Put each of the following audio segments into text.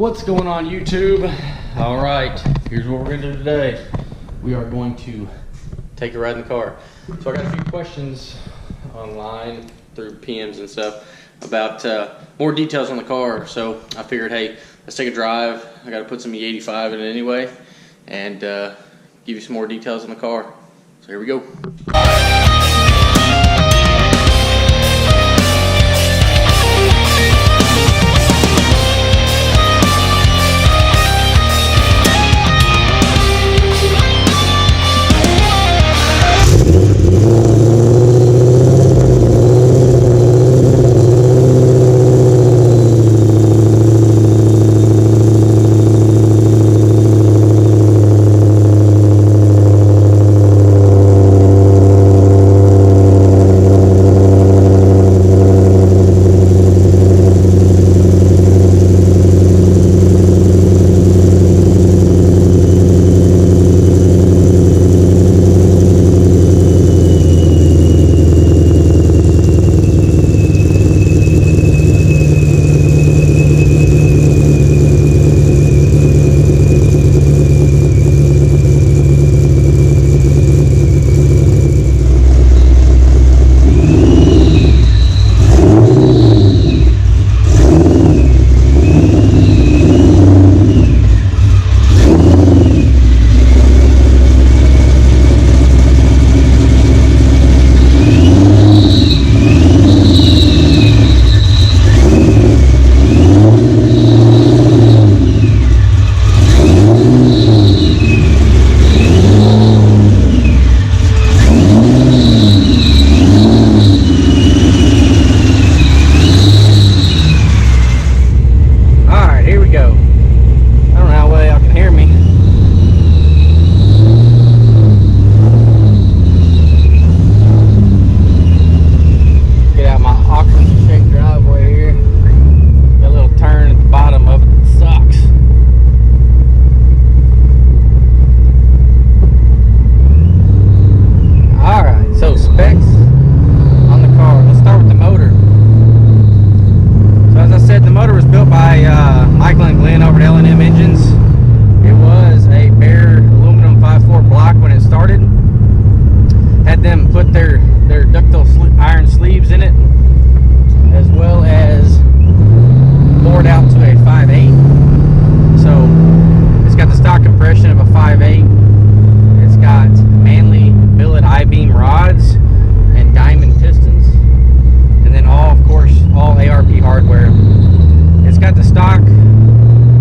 What's going on, YouTube? All right, here's what we're gonna do today. We are going to take a ride in the car. So I got a few questions online through PMs and stuff about more details on the car. So I figured, hey, let's take a drive. I got to put some E85 in it anyway, and give you some more details on the car. So here we go.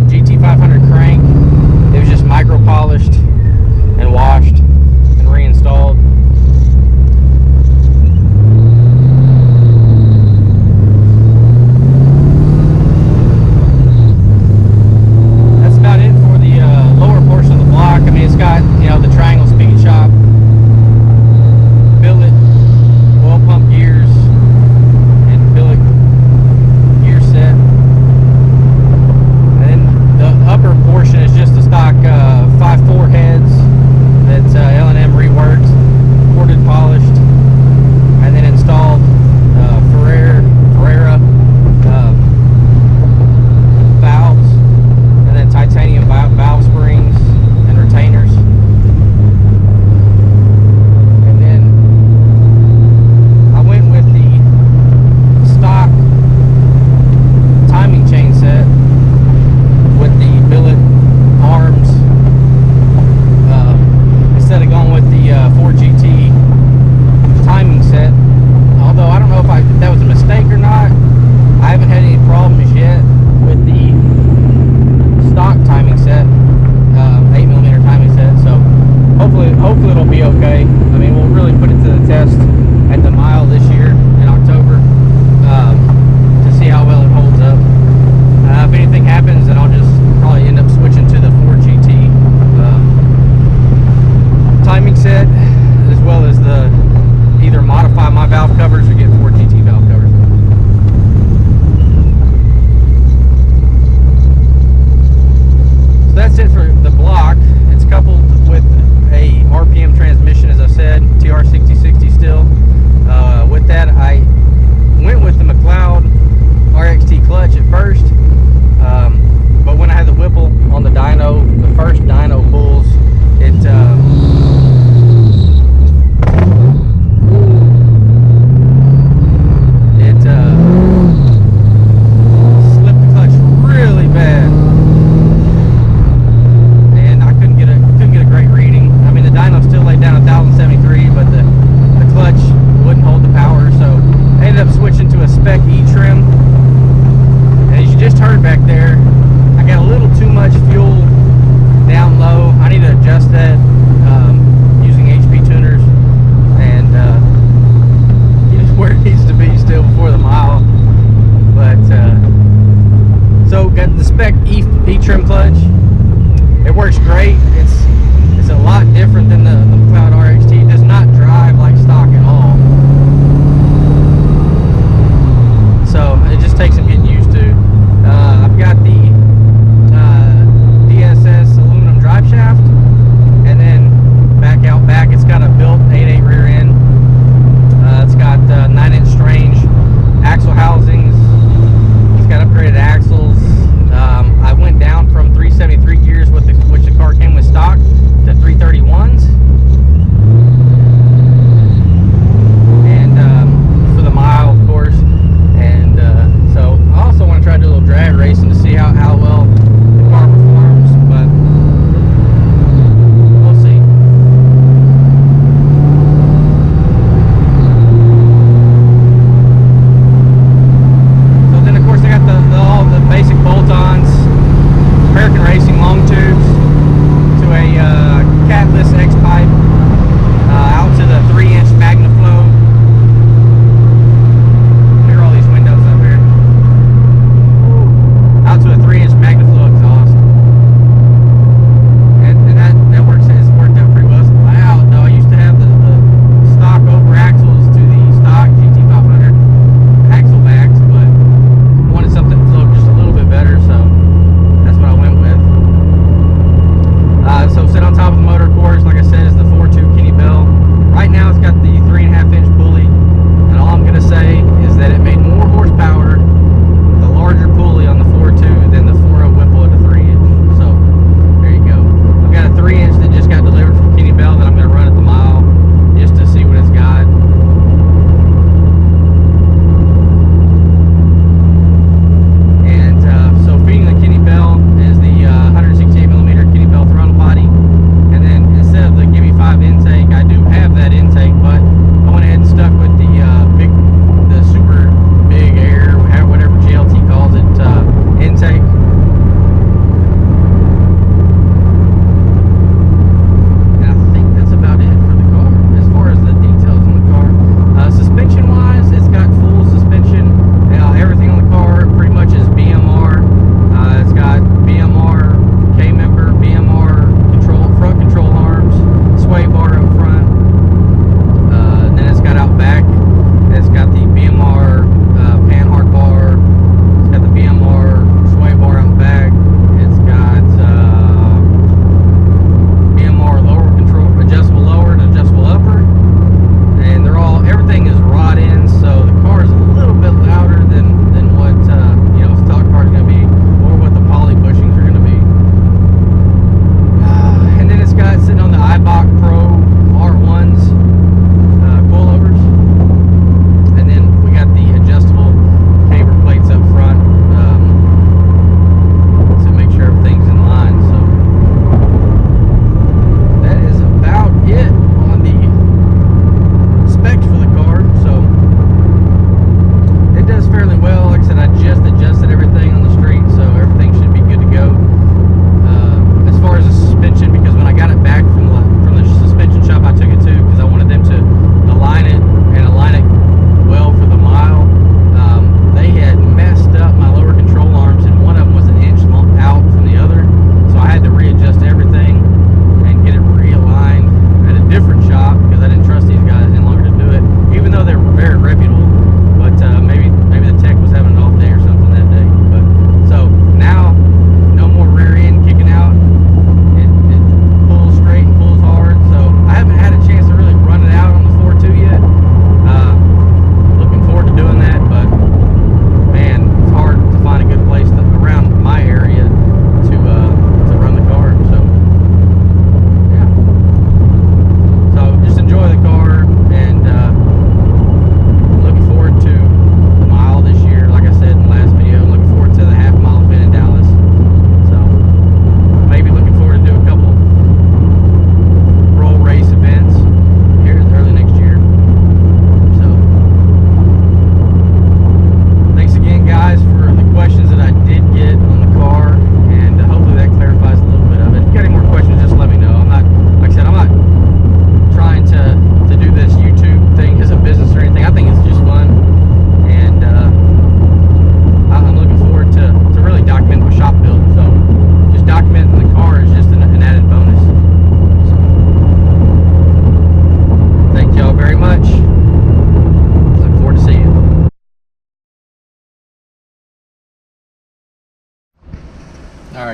GT500 crank. It was just micro polished and washed and reinstalled. That's about it for the lower portion of the block. I mean, it's got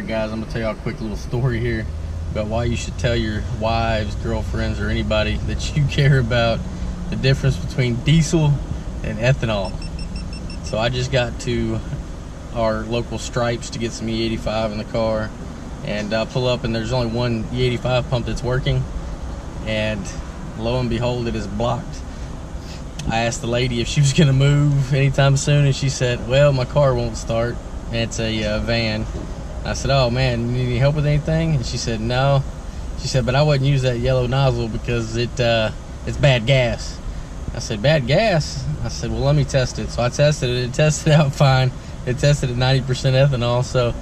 Alright guys, I'm gonna tell y'all a quick little story here about why you should tell your wives, girlfriends, or anybody that you care about the difference between diesel and ethanol. So I just got to our local Stripes to get some E85 in the car, and I pull up and there's only one E85 pump that's working, and lo and behold, it is blocked. I asked the lady if she was gonna move anytime soon, and she said, well, my car won't start, and it's a van. I said, oh man, you need any help with anything? And she said, no. She said, but I wouldn't use that yellow nozzle because it's bad gas. I said, bad gas? I said, well, let me test it. So I tested it. It tested out fine. It tested at 90% ethanol. So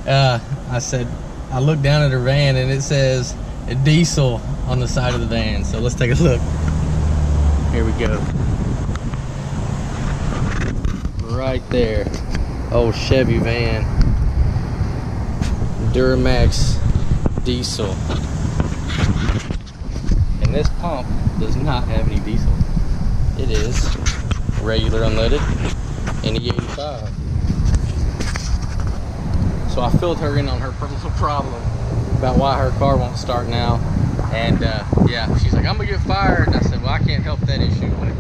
I said, I looked down at her van and it says a diesel on the side of the van. So let's take a look. Here we go. Right there. Old Chevy van. Duramax diesel. And this pump does not have any diesel. It is regular unleaded and E85. So I filled her in on her little problem about why her car won't start now. And yeah, she's like, I'm gonna get fired. And I said, well, I can't help that issue, but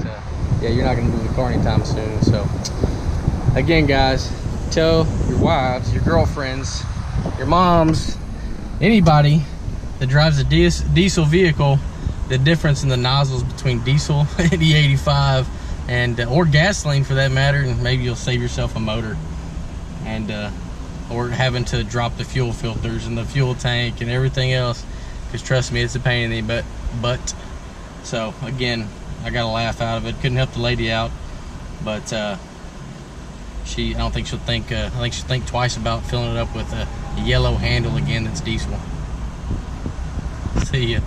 yeah, you're not gonna move the car anytime soon. So again, guys, tell your wives, your girlfriends, your moms, anybody that drives a diesel vehicle, the difference in the nozzles between diesel and E85, and or gasoline for that matter, and maybe you'll save yourself a motor, and or having to drop the fuel filters and the fuel tank and everything else, because trust me, it's a pain in the butt. So again, I got a laugh out of it. Couldn't help the lady out, but I don't think she'll think I think she'll think twice about filling it up with a yellow handle again that's diesel. See ya.